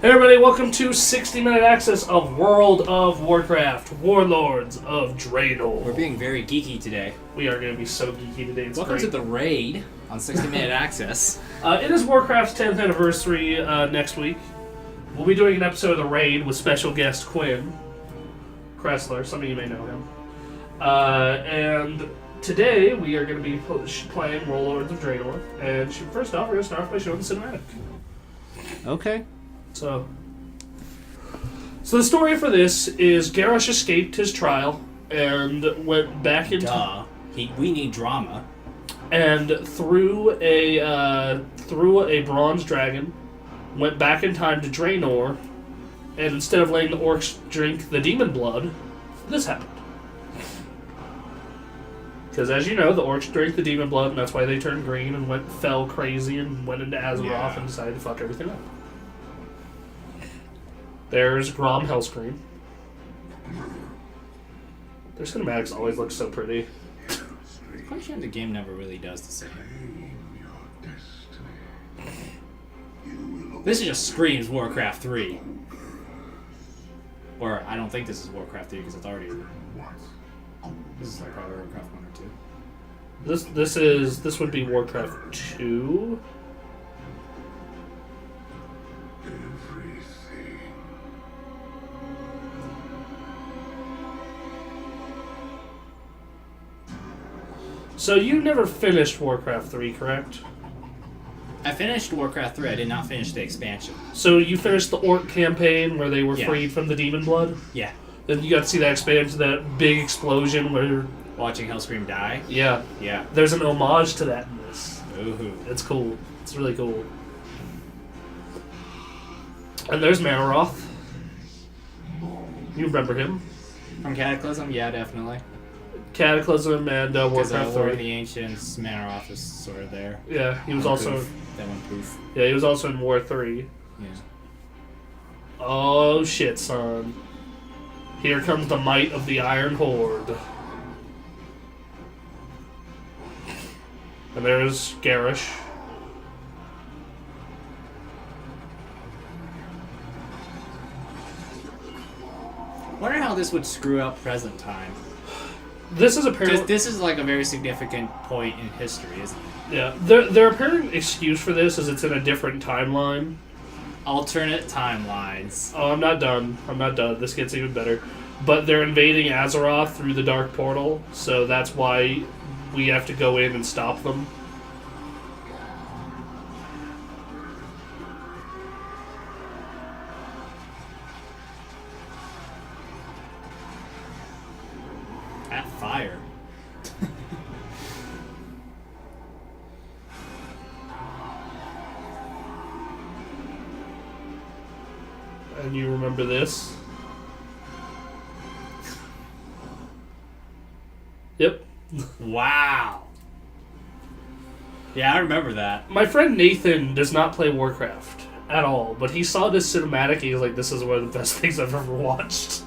Hey everybody, welcome to 60-minute access of World of Warcraft, Warlords of Draenor. We're being very geeky today. We are going to be so geeky today, it's Welcome great. to the raid on 60-minute access. It is Warcraft's 10th anniversary next week. We'll be doing an episode of the raid with special guest Quinn Kressler, some of you may know him. And today we are going to be playing Warlords of Draenor. And first off, we're going to start off by showing the cinematic. Okay. So the story for this is Garrosh escaped his trial and went back in time. We need drama. And through a bronze dragon, went back in time to Draenor, and instead of letting the orcs drink the demon blood, this happened. Because as you know, the orcs drink the demon blood, and that's why they turned green and fell crazy and went into Azeroth and decided to fuck everything up. There's Grom Hellscream. Their cinematics always look so pretty. I'm sure the game never really does the same. This just screams Warcraft 3. Or, I don't think this is Warcraft 3 because it's already... This is like probably Warcraft 1 or 2. This would be Warcraft 2. So you never finished Warcraft 3, correct? I finished Warcraft 3, I did not finish the expansion. So you finished the Orc campaign where they were freed from the demon blood? Yeah. Then you got to see that expansion, that big explosion where... Watching Hellscream die? Yeah. Yeah. There's an homage to that in this. Ooh. It's cool. It's really cool. And there's Manaroth. You remember him? From Cataclysm? Yeah, definitely. Cataclysm and Warcraft 3. War of the Ancients, Manaroth is sort of there. Yeah, he was also... Poof. That one poof. Yeah, he was also in War 3. Yeah. Oh shit, son. Here comes the might of the Iron Horde. And there's Garrosh. Wonder how this would screw up present time. This is apparently... This is like a very significant point in history, isn't it? Yeah. Their apparent excuse for this is it's in a different timeline. Alternate timelines. Oh, I'm not done. This gets even better. But they're invading Azeroth through the Dark Portal, so that's why we have to go in and stop them. At fire. And you remember this? Yep. Wow. Yeah, I remember that. My friend Nathan does not play Warcraft at all, but he saw this cinematic and he was like, this is one of the best things I've ever watched.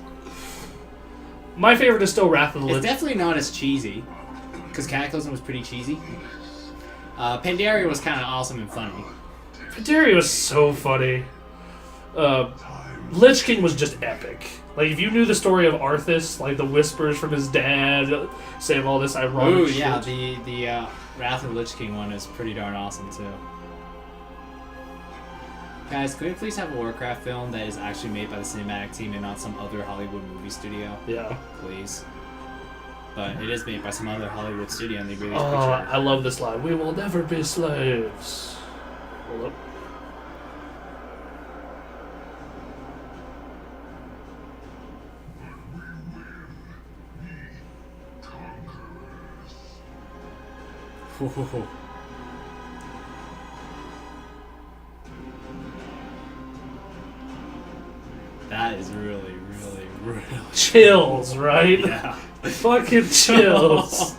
My favorite is still Wrath of the Lich. It's definitely not as cheesy, because Cataclysm was pretty cheesy. Pandaria was kind of awesome and funny. Pandaria was so funny. Lich King was just epic. Like, if you knew the story of Arthas, like the whispers from his dad, saying all this ironic shit. Yeah, the Wrath of the Lich King one is pretty darn awesome, too. Guys, could we please have a Warcraft film that is actually made by the cinematic team and not some other Hollywood movie studio? Yeah. Please. But it is made by some other Hollywood studio and they really I love this line. We will never be slaves. Hold up. That is really Chills, right? Yeah. Fucking chills.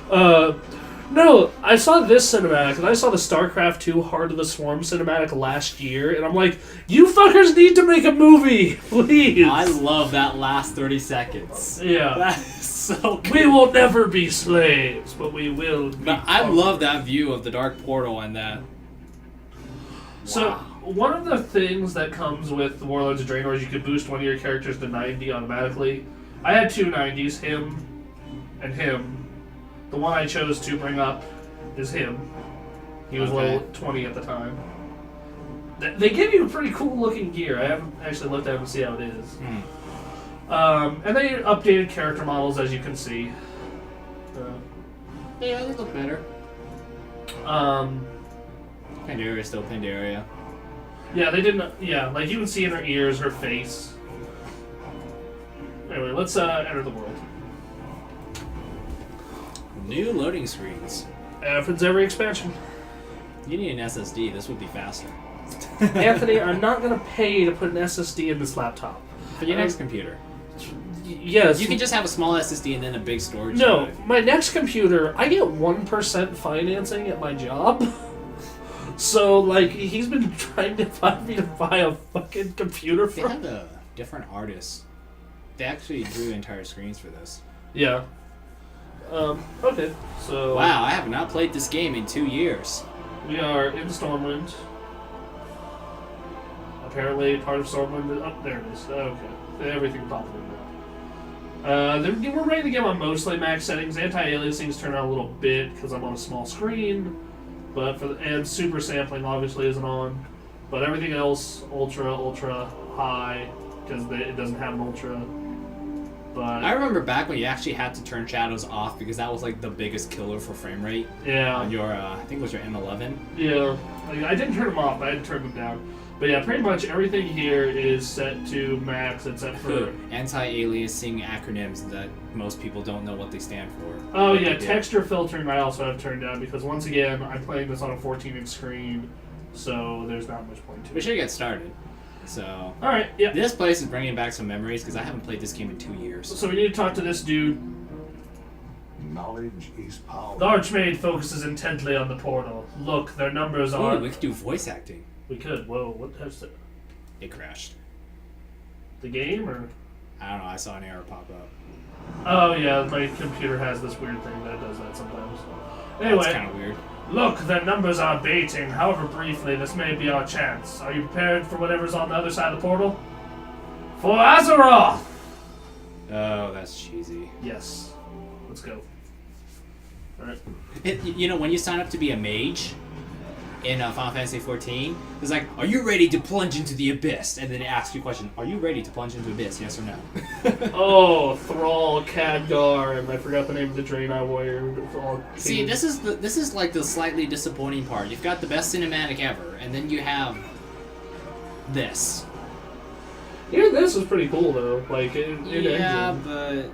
No, I saw this cinematic, and I saw the StarCraft 2 Heart of the Swarm cinematic last year, and I'm like, you fuckers need to make a movie, please. I love that last 30 seconds. Yeah. That is so good. We will never be slaves, but we will be I love that view of the Dark Portal and that. So, Wow. one of the things that comes with the Warlords of Draenor is you can boost one of your characters to 90 automatically. I had two 90s, him and him. The one I chose to bring up is him. He was level 20 at the time. They give you a pretty cool looking gear. I haven't actually looked at him to see how it is. And they updated character models, as you can see. Yeah, they look better. Pandaria still Pandaria. Yeah, they didn't. Yeah, like you can see in her ears, her face. Anyway, let's enter the world. New loading screens. Happens every expansion. You need an SSD. This would be faster. Anthony, I'm not going to pay to put an SSD in this laptop. For your next computer. Yes. You can just have a small SSD and then a big storage No, drive. my next computer, I get 1% financing at my job. So, like, he's been trying to find me to buy a fucking computer They from. had a different artist. They actually drew entire screens for this. Yeah. Okay, so... Wow, I have not played this game in 2 years. We are in Stormwind. Apparently, part of Stormwind is... Oh, there it is. Okay. Everything popped in now. We're ready to get on mostly max settings. Anti-aliasing's turned out a little bit because I'm on a small screen. But and super sampling obviously isn't on. But everything else, ultra high, because it doesn't have an ultra. But I remember back when you actually had to turn shadows off because that was like the biggest killer for frame rate. Yeah. On your, I think it was your M11. Yeah. Like, I didn't turn them off, but I had to turn them down. But yeah, pretty much everything here is set to max except for... Anti-aliasing acronyms that most people don't know what they stand for. Oh yeah, texture filtering I also have turned down because once again, I'm playing this on a 14-inch screen, so there's not much point to it. We should get started. So... Alright, yeah. This place is bringing back some memories because I haven't played this game in 2 years. So we need to talk to this dude. Knowledge is power. The Archmaid focuses intently on the portal. Look, their numbers are... Oh, we could do voice acting. We could. Whoa, what has it? It crashed. The game, or? I don't know, I saw an error pop up. Oh yeah, my computer has this weird thing that does that sometimes. Anyway. That's kind of weird. Look, their numbers are baiting. However briefly, this may be our chance. Are you prepared for whatever's on the other side of the portal? For Azeroth! Oh, that's cheesy. Yes. Let's go. Alright. You know, when you sign up to be a mage in Final Fantasy XIV, it's like, are you ready to plunge into the abyss? And then it asks you a question, are you ready to plunge into the abyss, yes or no? Oh, Thrall, Khadgar, and I forgot the name of the Draenor warrior. See, this is like the slightly disappointing part. You've got the best cinematic ever, and then you have this. Yeah, this is pretty cool though. Like in Yeah, engine. but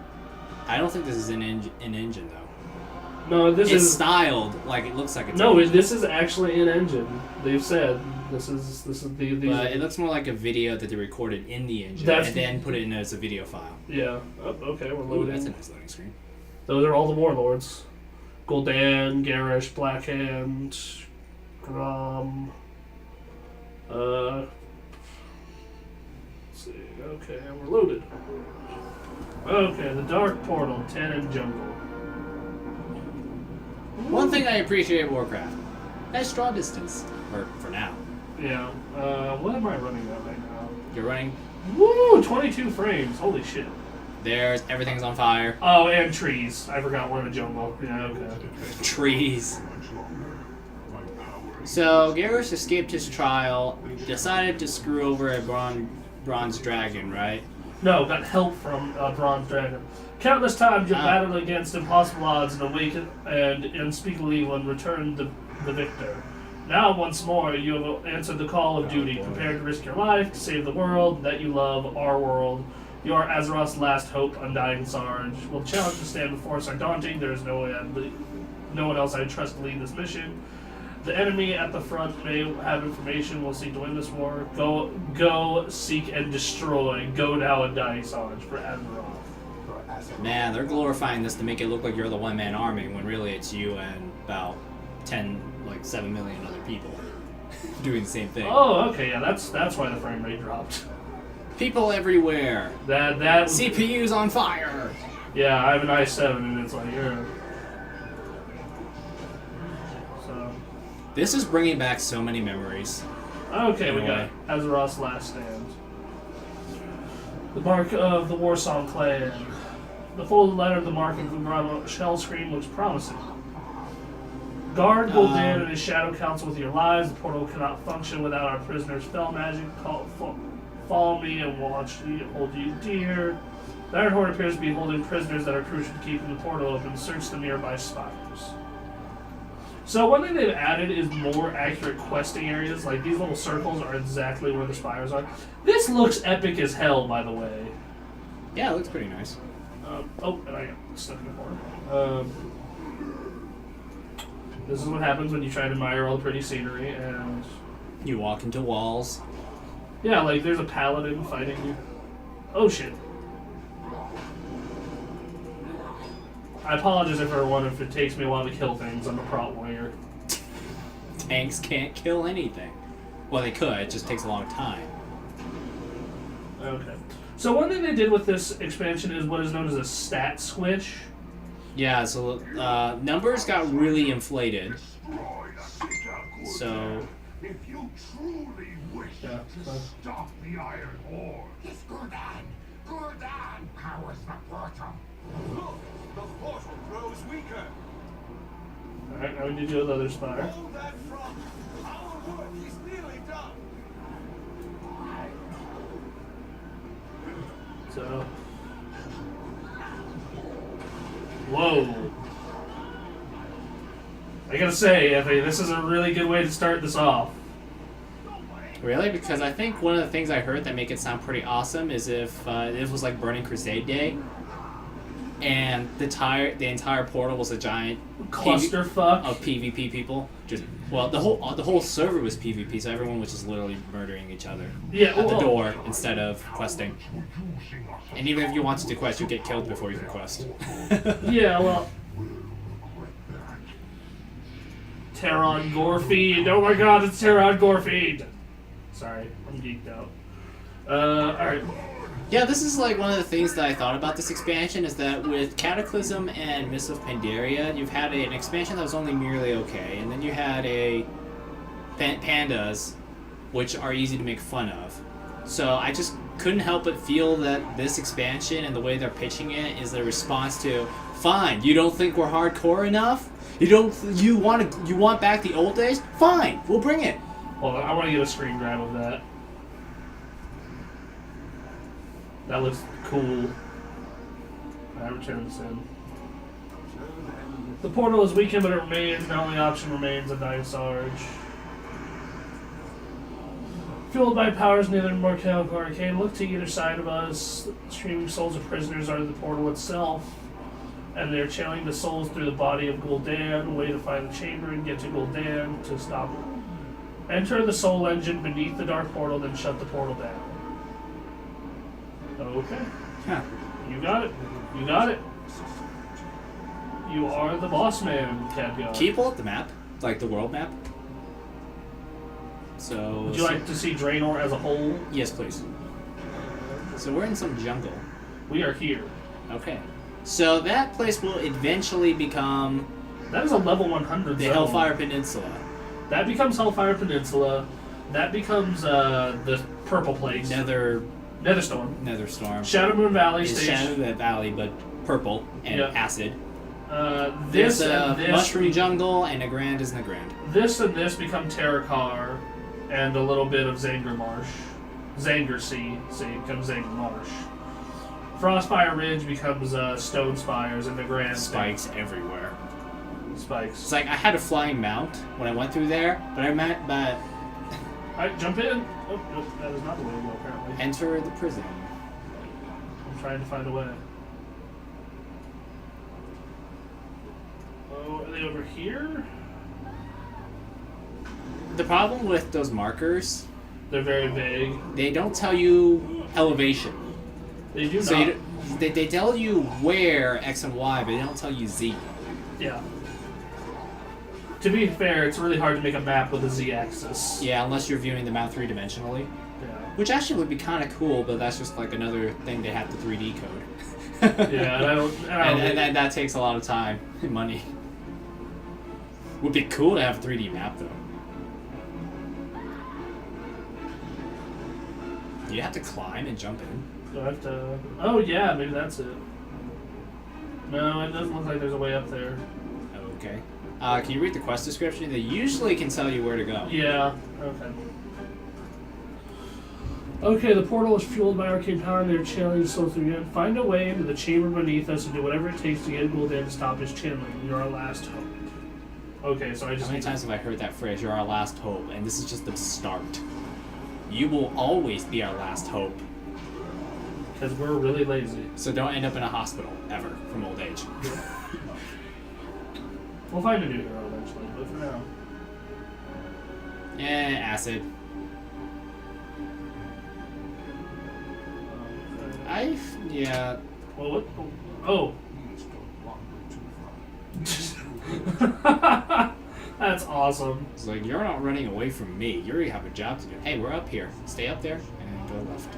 I don't think this is an engine though. No, this It's is styled like it looks like it's. no. This is actually in engine. They've said this is the. But it looks more like a video that they recorded in the engine That's- and then put it in as a video file. Yeah. Oh, okay, we're Ooh, loading. that's a nice loading screen. Those are all the warlords. Gul'dan, Garish, Blackhand, Grom. Let's see. Okay, we're loaded. Okay, the Dark Portal, 10 and Jungle. One thing I appreciate at Warcraft, that's draw distance. For now. Yeah. What am I running at right now? You're running. Woo! 22 frames. Holy shit. There's everything's on fire. Oh, and trees. I forgot we're in a jungle. Yeah, okay. Trees. So Garrus escaped his trial, decided to screw over a bronze dragon, right? No, got help from Bronze Dragon. Countless times you've battled against impossible odds and awakened and unspeakable evil and returned the victor. Now, once more, you have answered the call of duty, prepared to risk your life to save the world that you love, our world. You are Azeroth's last hope, Undyingsarge. While the challenges to stand before us are daunting, there is no one else I trust to lead this mission. The enemy at the front may have information. We'll seek to win this war. Go, seek and destroy. Go now, Undyingsarge for Azeroth. Man, they're glorifying this to make it look like you're the one-man army, when really it's you and about 7 million other people doing the same thing. Oh, okay, yeah, that's why the frame rate dropped. People everywhere. That CPU's on fire. Yeah, I have an i7 and it's like, yeah. So This is bringing back so many memories. Okay, we Anyway. got Azeroth's Last Stand. The Mark of the Warsong Clan. The folded letter of the Mark of the Grama shell screen looks promising. Guard Gul'dan and his Shadow Council with your lives. The portal cannot function without our prisoners' spell magic. Follow me and watch you, hold you dear. The Iron Horde appears to be holding prisoners that are crucial to keeping the portal open. Search the nearby spires. So one thing they've added is more accurate questing areas. Like these little circles are exactly where the spires are. This looks epic as hell, by the way. Yeah, it looks pretty nice. And I got stuck in the corner. This is what happens when you try to admire all the pretty scenery, and You walk into walls. yeah, like there's a paladin fighting you. Oh shit. I apologize if it takes me a while to kill things. I'm a prot warrior. Tanks can't kill anything. Well, they could. It just takes a long time. Okay. So one thing they did with this expansion is what is known as a stat squish. Yeah, so numbers got really inflated. So If you truly wish Yeah. to stop the Iron Horde, it's Gul'dan. Gul'dan powers the portal. Look, the portal grows weaker. Alright, now we need to do another spire. Hold that front. Our work is nearly done. So. Whoa. I gotta say, Effie, this is a really good way to start this off. really, because I think one of the things I heard that make it sound pretty awesome is if it was like Burning Crusade Day, and the entire portal was a giant Clusterfuck. of PvP people. Just the whole server was PvP, so everyone was just literally murdering each other Yeah, at the well- door instead of questing. And even if you wanted to quest, you get killed before you can quest. Yeah, well. Terran Gorefeed. Oh my god, it's Terran Gorefeed. Sorry, I'm geeked out. Alright. Yeah, this is like one of the things that I thought about this expansion is that with Cataclysm and Mists of Pandaria, you've had an expansion that was only merely okay, and then you had a pandas, which are easy to make fun of. So I just couldn't help but feel that this expansion and the way they're pitching it is a response to, fine, you don't think we're hardcore enough? You want back the old days? Fine, we'll bring it. Hold on, I want to get a screen grab of that. That looks cool. I return this in. The portal is weakened, but it remains. The only option remains Undyingsarge. Fueled by powers neither mortal nor arcane, look to either side of us. Streaming souls of prisoners are the portal itself, and they're channeling the souls through the body of Gul'dan. Way to find the chamber and get to Gul'dan to stop it. Enter the soul engine beneath the dark portal, then shut the portal down. Okay. Huh. You got it. You got it. You are the boss man, Cadgar. Can you pull up the map? Like the world map? So. Would you like to see Draenor as a whole? Yes, please. So we're in some jungle. We are here. Okay. So that place will eventually become That is a level 100 the zone. Hellfire Peninsula. That becomes Hellfire Peninsula. That becomes the purple place. Netherstorm. Netherstorm. Shadow Moon Valley It's station. Shadow Valley, but purple and Yep. acid. This There's a and this. mushroom jungle, and Nagrand is Nagrand. This and this become Terrakar, and a little bit of Zanger Marsh. Zanger Sea. See, it becomes Zanger Marsh. Frostfire Ridge becomes Stone Spires, and the Grand Spikes everywhere. Spikes. It's like I had a flying mount when I went through there, but Alright, jump in. Oh, nope, that is not the way to go, apparently. enter the prison. I'm trying to find a way. Oh, are they over here? The problem with those markers, They're very vague. they don't tell you elevation. They do So not. they tell you where X and Y, but they don't tell you Z. Yeah. To be fair, it's really hard to make a map with a z-axis. Yeah, unless you're viewing the map three-dimensionally. Yeah. Which actually would be kind of cool, but that's just like another thing they have to 3D code. Yeah, and I don't. And that takes a lot of time and money. Would be cool to have a 3D map, though. You have to climb and jump in. Do I have to... Oh, yeah, maybe that's it. No, it doesn't look like there's a way up there. Okay. Can you read the quest description? They usually can tell you where to go. Yeah, okay. Okay, the portal is fueled by arcane power and they're channeling the soul through it. Find a way into the chamber beneath us and do whatever it takes to get Gul'dan to stop his channeling. You're our last hope. Okay, so I just... How many times have I heard that phrase, you're our last hope, and this is just the start. You will always be our last hope. Because we're really lazy. So don't end up in a hospital, ever, from old age. We'll find a new hero eventually, but for now... Acid. Yeah. Well, what? Oh. That's awesome. It's like, you're not running away from me. You already have a job to do. Hey, we're up here. Stay up there and go left.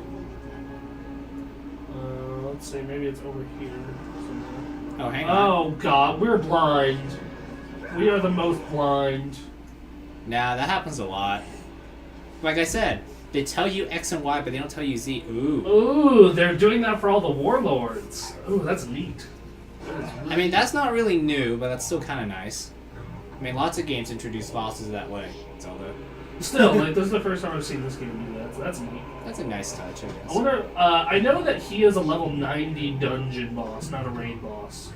Let's see, maybe it's over here somewhere. Oh, hang on. Oh, God, we're blind. We are the most blind. Nah, that happens a lot. Like I said, they tell you X and Y, but they don't tell you Z. Ooh. Ooh, they're doing that for all the warlords. Ooh, that's neat. I mean, that's not really new, but that's still kind of nice. I mean, lots of games introduce bosses that way. Zelda. Still, like, this is the first time I've seen this game do that, so that's neat. That's a nice touch, I guess. I wonder, I know that he is a level 90 dungeon boss, not a raid boss.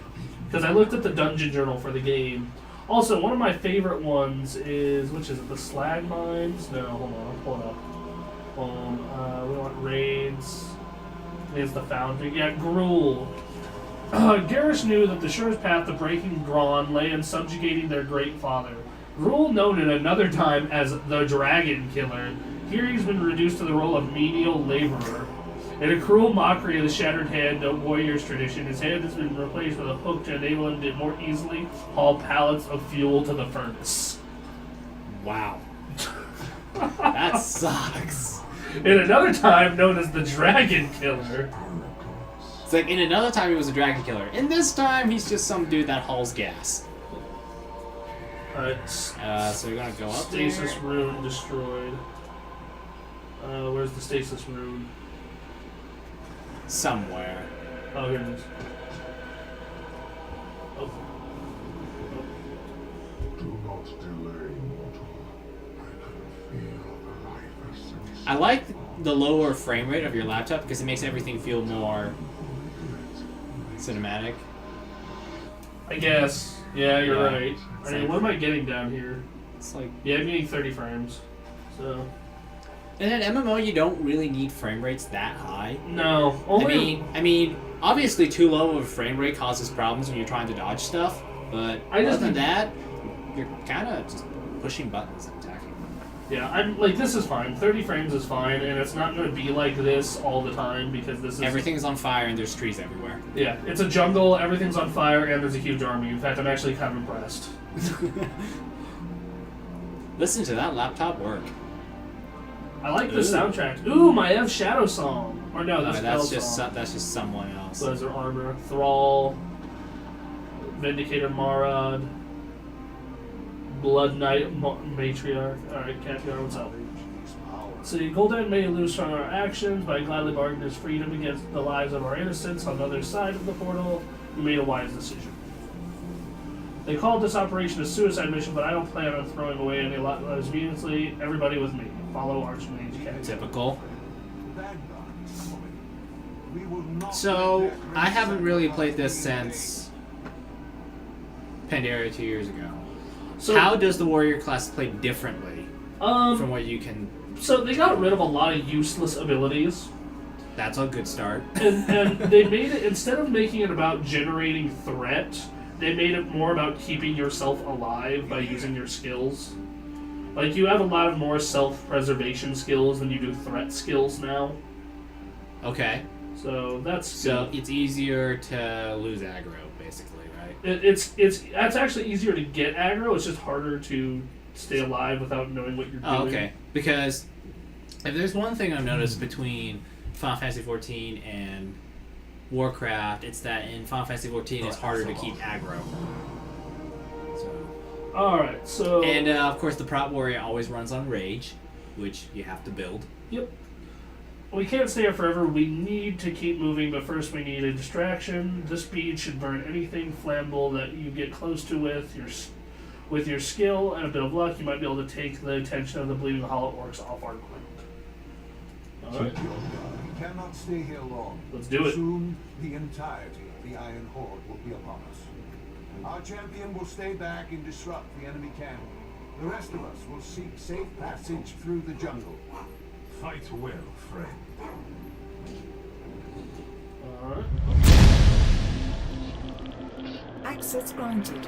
Because I looked at the dungeon journal for the game. Also, one of my favorite ones is, which is it, the Slag Mines? No, hold on, I'll pull it up. We want raids. There's the Foundry. Yeah, Gruul. Garrus knew that the surest path to breaking Grawn lay in subjugating their great father. Gruul, known at another time as the Dragon Killer, here he's been reduced to the role of menial laborer. In a cruel mockery of the shattered hand of warrior's tradition, his hand has been replaced with a hook to enable him to more easily haul pallets of fuel to the furnace. Wow. That sucks. In another time, known as the Dragon Killer. It's like, in another time he was a dragon killer. In this time, he's just some dude that hauls gas. Alright. So we're gonna go up there. Stasis rune destroyed. Where's the stasis rune? Somewhere. Oh, here it is. Oh. Do not delay, mortal. I can feel the life essence. I like the lower frame rate of your laptop because it makes everything feel more cinematic. I guess. Yeah, you're Yeah. right. I mean, what am I getting down here? It's like, Yeah, I'm getting 30 frames. So, in an MMO, you don't really need frame rates that high. no. Only, I mean, obviously too low of a frame rate causes problems when you're trying to dodge stuff, but other than that, you're kind of just pushing buttons and attacking. yeah, I'm like, this is fine. 30 frames is fine, and it's not going to be like this all the time because this is... Everything's on fire and there's trees everywhere. Yeah, it's a jungle, everything's on fire, and there's a huge army. In fact, I'm actually kind of impressed. Listen to that laptop work. I like the Ooh. soundtrack. Ooh, my F Shadow song. Or no, that's that's Bell's just song. that's just someone else. So is their armor. Thrall, Vindicator Marad, Blood Knight Matriarch. Alright, Catgar, what's up? See, Gul'dan may lose from our actions, but I gladly bargained his freedom against the lives of our innocents on the other side of the portal. We made a wise decision. They called this operation a suicide mission, but I don't plan on throwing away any lives meaninglessly. Everybody with me. Follow Archmage Cat. Typical. We will not So, let I haven't really played this since Pandaria 2 years ago. So, How does the warrior class play differently from what you can... So they got rid of a lot of useless abilities. That's a good start. And they made it, instead of making it about generating threat, they made it more about keeping yourself alive by using your skills. Like, you have a lot of more self-preservation skills than you do threat skills now. Okay. So that's So good. it's easier to lose aggro, basically, right? It's actually easier to get aggro, it's just harder to stay alive without knowing what you're doing. Oh, okay. Because if there's one thing I've noticed between Final Fantasy XIV and Warcraft, it's that in Final Fantasy XIV it's harder to keep aggro. So. Alright, so... And of course the prop warrior always runs on rage, which you have to build. Yep. We can't stay here forever. We need to keep moving, but first we need a distraction. This bead should burn anything flammable that you get close to with your skill and a bit of luck. You might be able to take the attention of the Bleeding Hollow Orcs off our ground. Alright, Keep your guard. We cannot stay here long. let's do it. Soon, the entirety of the Iron Horde will be upon us. Our champion will stay back and disrupt the enemy camp. The rest of us will seek safe passage through the jungle. Fight well, friend. Alright. Access granted.